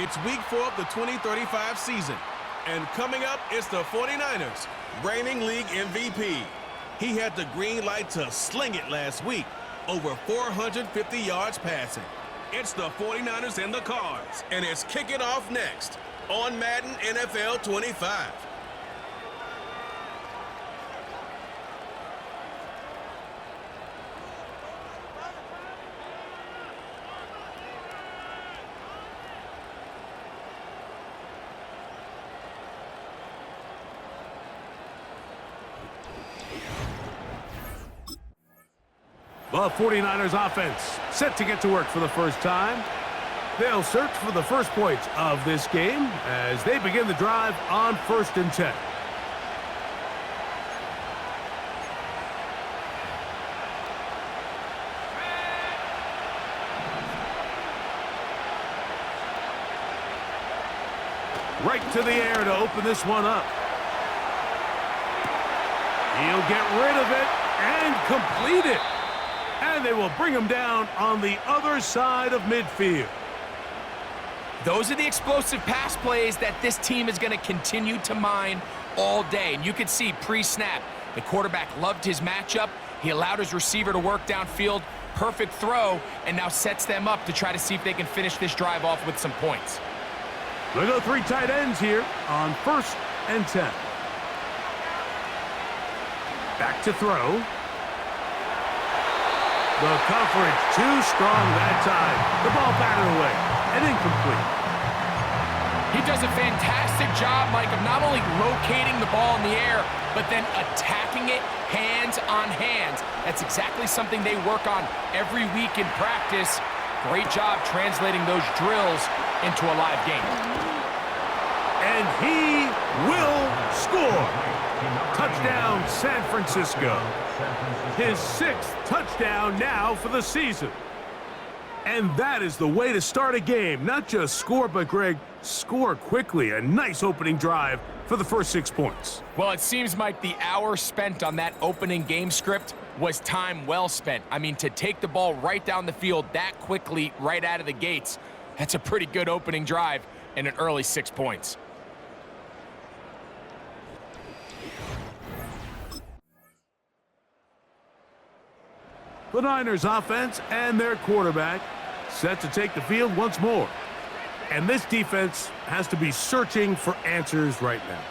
It's week 4 of the 2035 season. And coming up, it's the 49ers, reigning league MVP. He had the green light to sling it last week, over 450 yards passing. It's the 49ers and the Cards, and it's kicking off next on Madden NFL 25. The 49ers offense set to get to work for the first time. They'll search for the first points of this game as they begin the drive on 1st and 10. Right to the air to open this one up. He'll get rid of it and complete it. And they will bring him down on the other side of midfield. Those are the explosive pass plays that this team is going to continue to mine all day. And you could see pre-snap, the quarterback loved his matchup. He allowed his receiver to work downfield. Perfect throw, and now sets them up to try to see if they can finish this drive off with some points. They'll go 3 tight ends here on 1st and 10. Back to throw. The coverage too strong that time. The ball batted away and incomplete. He does a fantastic job, Mike, of not only locating the ball in the air, but then attacking it hands on hands. That's exactly something they work on every week in practice. Great job translating those drills into a live game. And he will score. Touchdown, San Francisco. His 6th touchdown now for the season. And that is the way to start a game. Not just score, but, Greg, score quickly. A nice opening drive for the first 6 points. Well, it seems, Mike, the hour spent on that opening game script was time well spent. I mean, to take the ball right down the field that quickly right out of the gates, that's a pretty good opening drive and an early 6 points. The Niners offense and their quarterback set to take the field once more. And this defense has to be searching for answers right now.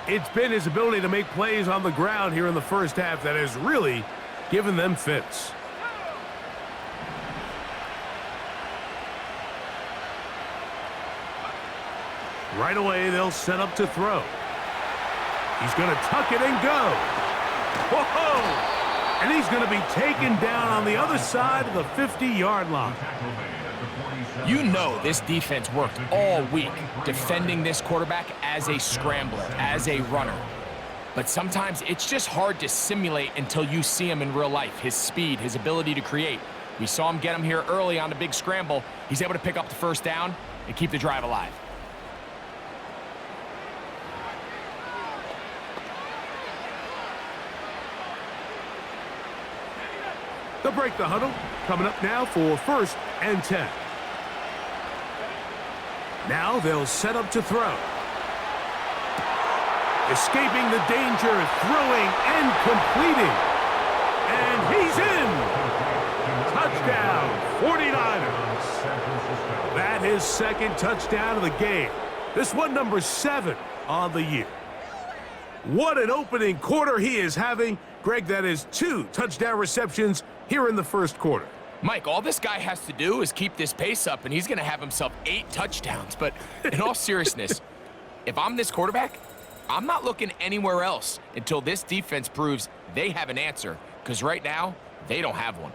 It's been his ability to make plays on the ground here in the first half that has really given them fits. Right away, they'll set up to throw. He's going to tuck it and go. Whoa! And he's going to be taken down on the other side of the 50-yard line. You know this defense worked all week defending this quarterback as a scrambler, as a runner. But sometimes it's just hard to simulate until you see him in real life, his speed, his ability to create. We saw him get him here early on the big scramble. He's able to pick up the first down and keep the drive alive. They'll break the huddle. Coming up now for 1st and 10. Now they'll set up to throw. Escaping the danger, throwing and completing. And he's in. Touchdown, 49ers. That is 2nd touchdown of the game. This one number 7 on the year. What an opening quarter he is having. Greg, that is 2 touchdown receptions here in the first quarter. Mike, all this guy has to do is keep this pace up, and he's going to have himself 8 touchdowns. But in all seriousness, if I'm this quarterback, I'm not looking anywhere else until this defense proves they have an answer, because right now, they don't have one.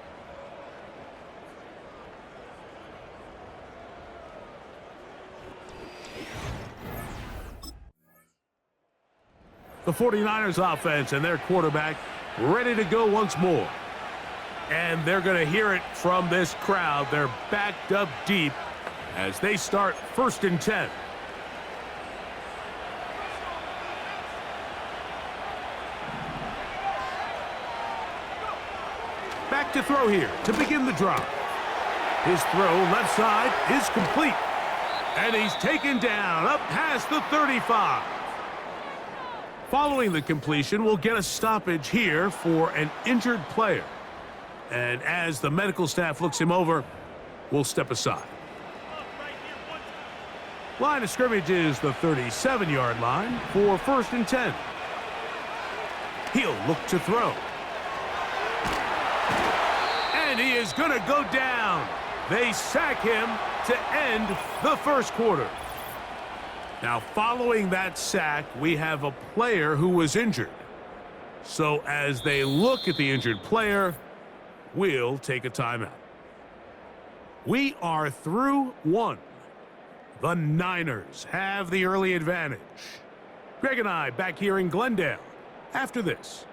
The 49ers offense and their quarterback ready to go once more. And they're going to hear it from this crowd. They're backed up deep as they start 1st and 10. Back to throw here to begin the drive. His throw left side is complete. And he's taken down up past the 35. Following the completion, we'll get a stoppage here for an injured player. And as the medical staff looks him over, we'll step aside. Line of scrimmage is the 37-yard line for 1st and 10. He'll look to throw. And he is going to go down. They sack him to end the first quarter. Now, following that sack, we have a player who was injured. So as they look at the injured player, we'll take a timeout. We are through one. The Niners have the early advantage. Greg and I back here in Glendale after this.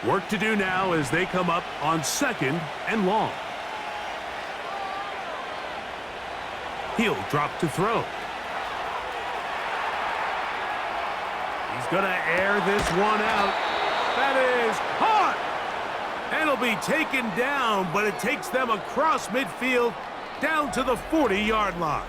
Work to do now as they come up on 2nd and long. He'll drop to throw. He's going to air this one out. That is caught! And it'll be taken down, but it takes them across midfield down to the 40-yard line.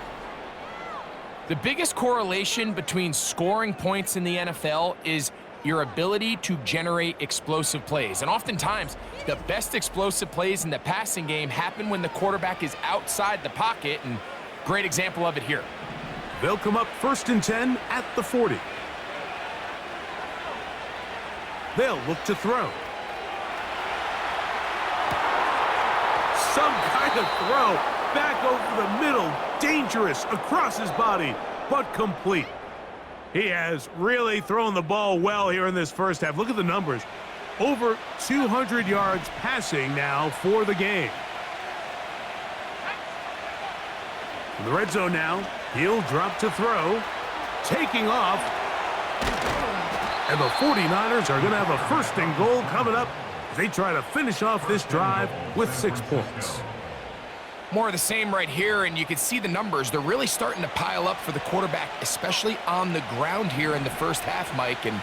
The biggest correlation between scoring points in the NFL is your ability to generate explosive plays. And oftentimes, the best explosive plays in the passing game happen when the quarterback is outside the pocket, and great example of it here. They'll come up 1st and 10 at the 40. They'll look to throw. Some kind of throw back over the middle. Dangerous across his body, but complete. He has really thrown the ball well here in this first half. Look at the numbers. Over 200 yards passing now for the game. In the red zone now, he'll drop to throw. Taking off. And the 49ers are going to have a 1st and goal coming up as they try to finish off this drive with 6 points. More of the same right here, and you can see the numbers. They're really starting to pile up for the quarterback, especially on the ground here in the first half, Mike. And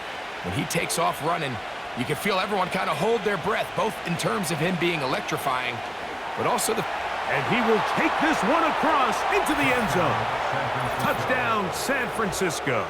when he takes off running, you can feel everyone kind of hold their breath, both in terms of him being electrifying, but also the... And he will take this one across into the end zone. Touchdown, San Francisco.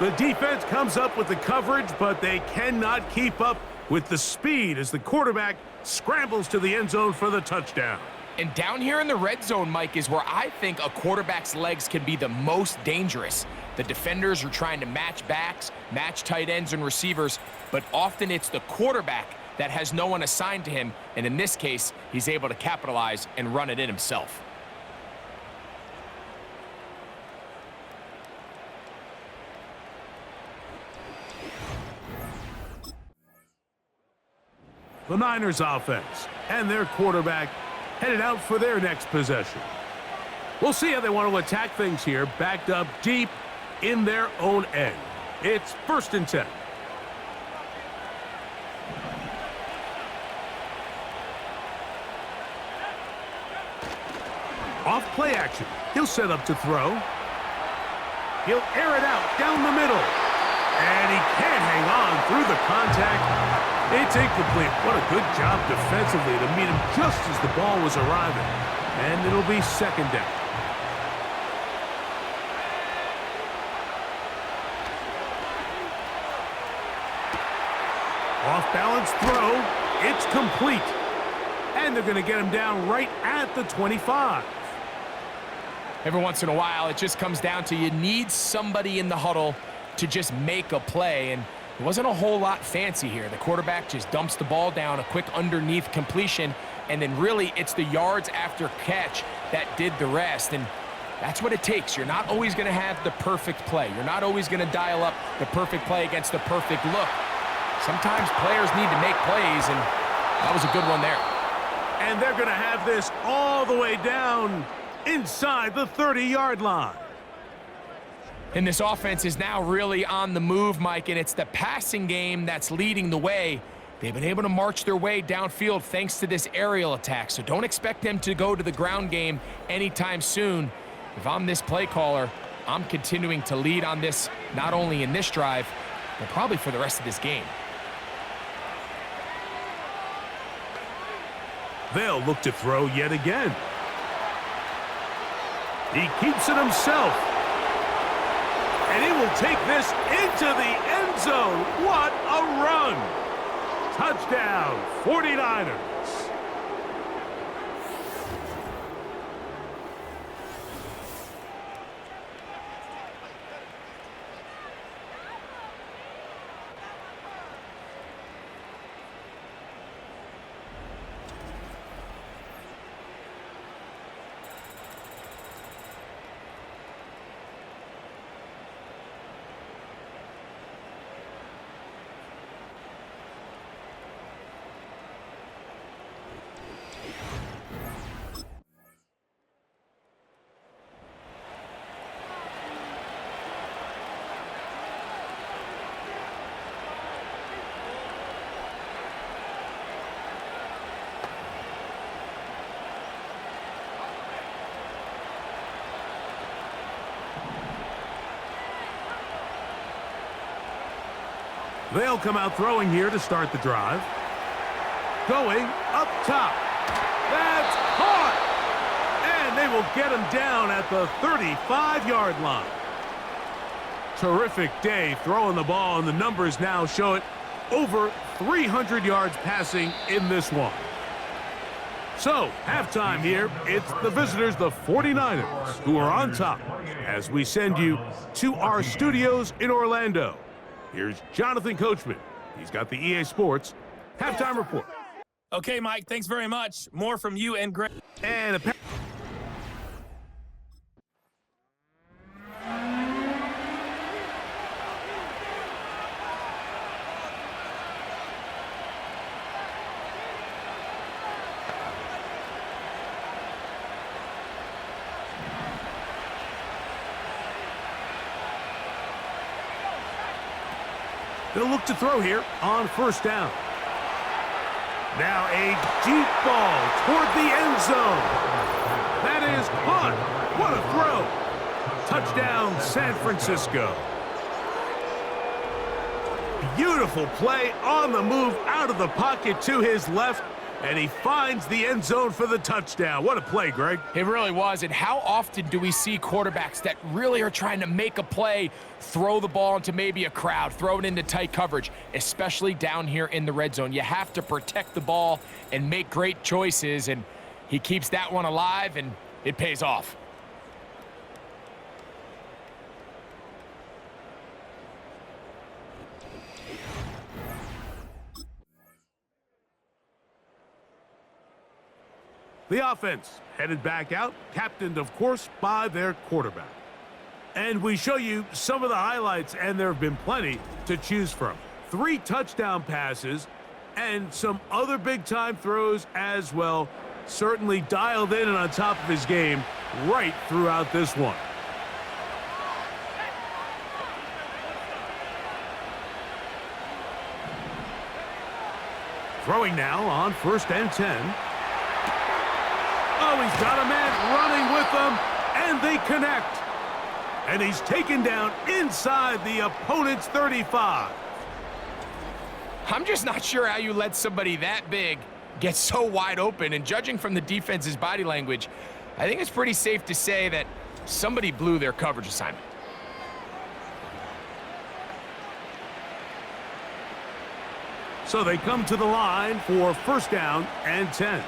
The defense comes up with the coverage, but they cannot keep up with the speed as the quarterback scrambles to the end zone for the touchdown. And down here in the red zone, Mike, is where I think a quarterback's legs can be the most dangerous. The defenders are trying to match backs, match tight ends and receivers, but often it's the quarterback that has no one assigned to him, and in this case, he's able to capitalize and run it in himself. The Niners offense and their quarterback headed out for their next possession. We'll see how they want to attack things here, backed up deep in their own end. It's 1st and 10. Off play action. He'll set up to throw. He'll air it out down the middle. And he can't hang on through the contact. It's incomplete. What a good job defensively to meet him just as the ball was arriving. And it'll be 2nd down. Off balance throw. It's complete. And they're going to get him down right at the 25. Every once in a while, it just comes down to you need somebody in the huddle to just make a play, and it wasn't a whole lot fancy here. The quarterback just dumps the ball down, a quick underneath completion, and then really it's the yards after catch that did the rest, and that's what it takes. You're not always going to have the perfect play. You're not always going to dial up the perfect play against the perfect look. Sometimes players need to make plays, and that was a good one there. And they're going to have this all the way down inside the 30-yard line. And this offense is now really on the move, Mike, and it's the passing game that's leading the way. They've been able to march their way downfield thanks to this aerial attack, so don't expect them to go to the ground game anytime soon. If I'm this play caller, I'm continuing to lead on this, not only in this drive, but probably for the rest of this game. They'll look to throw yet again. He keeps it himself. And he will take this into the end zone. What a run! Touchdown, 49ers. They'll come out throwing here to start the drive. Going up top. That's caught! And they will get him down at the 35-yard line. Terrific day throwing the ball, and the numbers now show it. Over 300 yards passing in this one. So, halftime here. It's the visitors, the 49ers, who are on top as we send you to our studios in Orlando. Here's Jonathan Coachman. He's got the EA Sports halftime report. Okay, Mike, thanks very much. More from you and Greg. And they'll look to throw here on first down. Now a deep ball toward the end zone. That is caught. What a throw. Touchdown, San Francisco. Beautiful play on the move out of the pocket to his left, and he finds the end zone for the touchdown. What a play, Greg. It really was. And how often do we see quarterbacks that really are trying to make a play, throw the ball into maybe a crowd, throw it into tight coverage, especially down here in the red zone? You have to protect the ball and make great choices, and he keeps that one alive, and it pays off. The offense headed back out, captained, of course, by their quarterback. And we show you some of the highlights, and there have been plenty to choose from. 3 touchdown passes and some other big-time throws as well. Certainly dialed in and on top of his game right throughout this one. Throwing now on 1st and 10. Oh, he's got a man running with them, and they connect. And he's taken down inside the opponent's 35. I'm just not sure how you let somebody that big get so wide open, and judging from the defense's body language, I think it's pretty safe to say that somebody blew their coverage assignment. So they come to the line for 1st down and 10.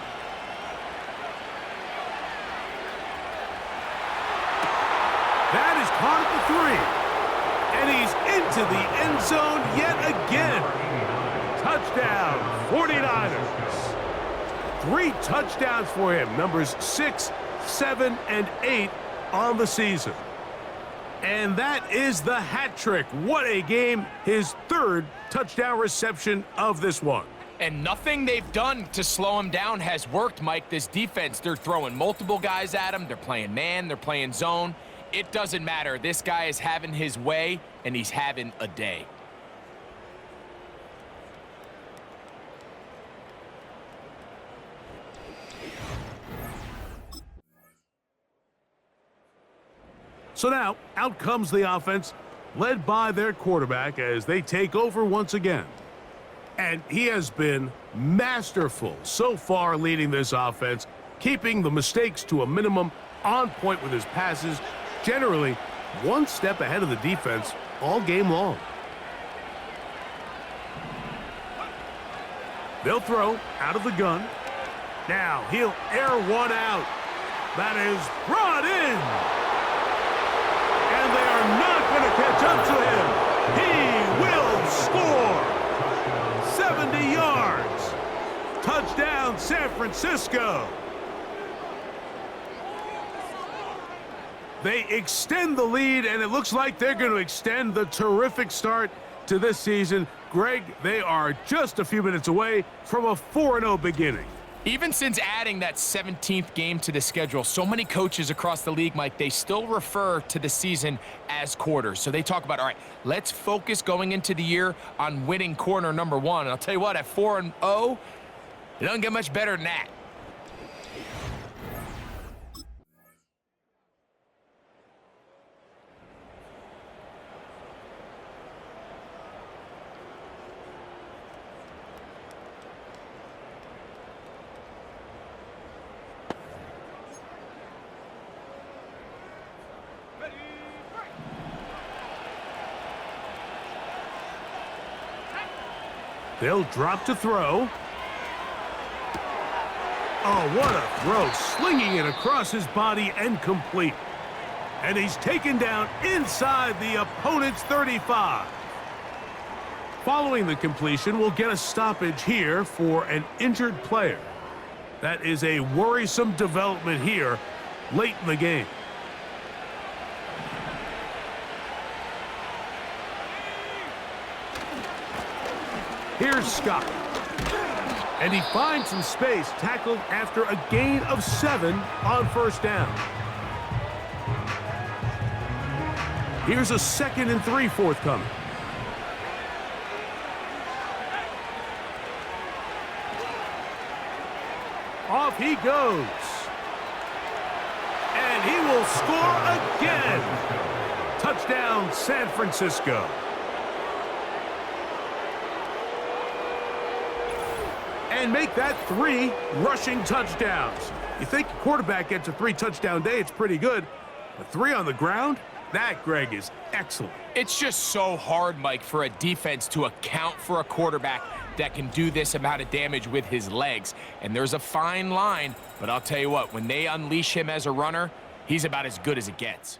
That is caught at the 3. And he's into the end zone yet again. Touchdown, 49ers. 3 touchdowns for him. Numbers 6, 7, and 8 on the season. And that is the hat trick. What a game. His 3rd touchdown reception of this one. And nothing they've done to slow him down has worked, Mike. This defense, they're throwing multiple guys at him. They're playing man. They're playing zone. It doesn't matter. This guy is having his way, and he's having a day. So now, out comes the offense, led by their quarterback as they take over once again. And he has been masterful so far leading this offense, keeping the mistakes to a minimum, on point with his passes, generally one step ahead of the defense all game long. They'll throw out of the gun. Now he'll air one out. That is brought in. And they are not going to catch up to him. He will score. 70 yards. Touchdown, San Francisco. They extend the lead, and it looks like they're going to extend the terrific start to this season. Greg, they are just a few minutes away from a 4-0 beginning. Even since adding that 17th game to the schedule, so many coaches across the league, Mike, they still refer to the season as quarters. So they talk about, all right, let's focus going into the year on winning quarter number one. And I'll tell you what, at 4-0, it doesn't get much better than that. They'll drop to throw. Oh, what a throw. Slinging it across his body and complete. And he's taken down inside the opponent's 35. Following the completion, we'll get a stoppage here for an injured player. That is a worrisome development here late in the game. Here's Scott. And he finds some space, tackled after a gain of 7 on first down. Here's a 2nd and 3 forthcoming. Off he goes. And he will score again. Touchdown, San Francisco. And make that 3 rushing touchdowns. You think a quarterback gets a 3-touchdown day, it's pretty good. But 3 on the ground? That, Greg, is excellent. It's just so hard, Mike, for a defense to account for a quarterback that can do this amount of damage with his legs. And there's a fine line, but I'll tell you what, when they unleash him as a runner, he's about as good as it gets.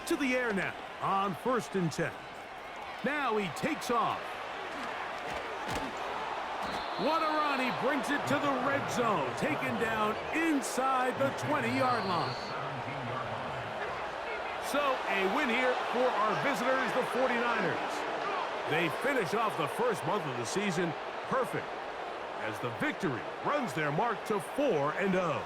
To the air now on 1st and 10. Now he takes off. What a run. He brings it to the red zone. Taken down inside the 20-yard line. So a win here for our visitors, the 49ers. They finish off the first month of the season perfect as the victory runs their mark to 4-0.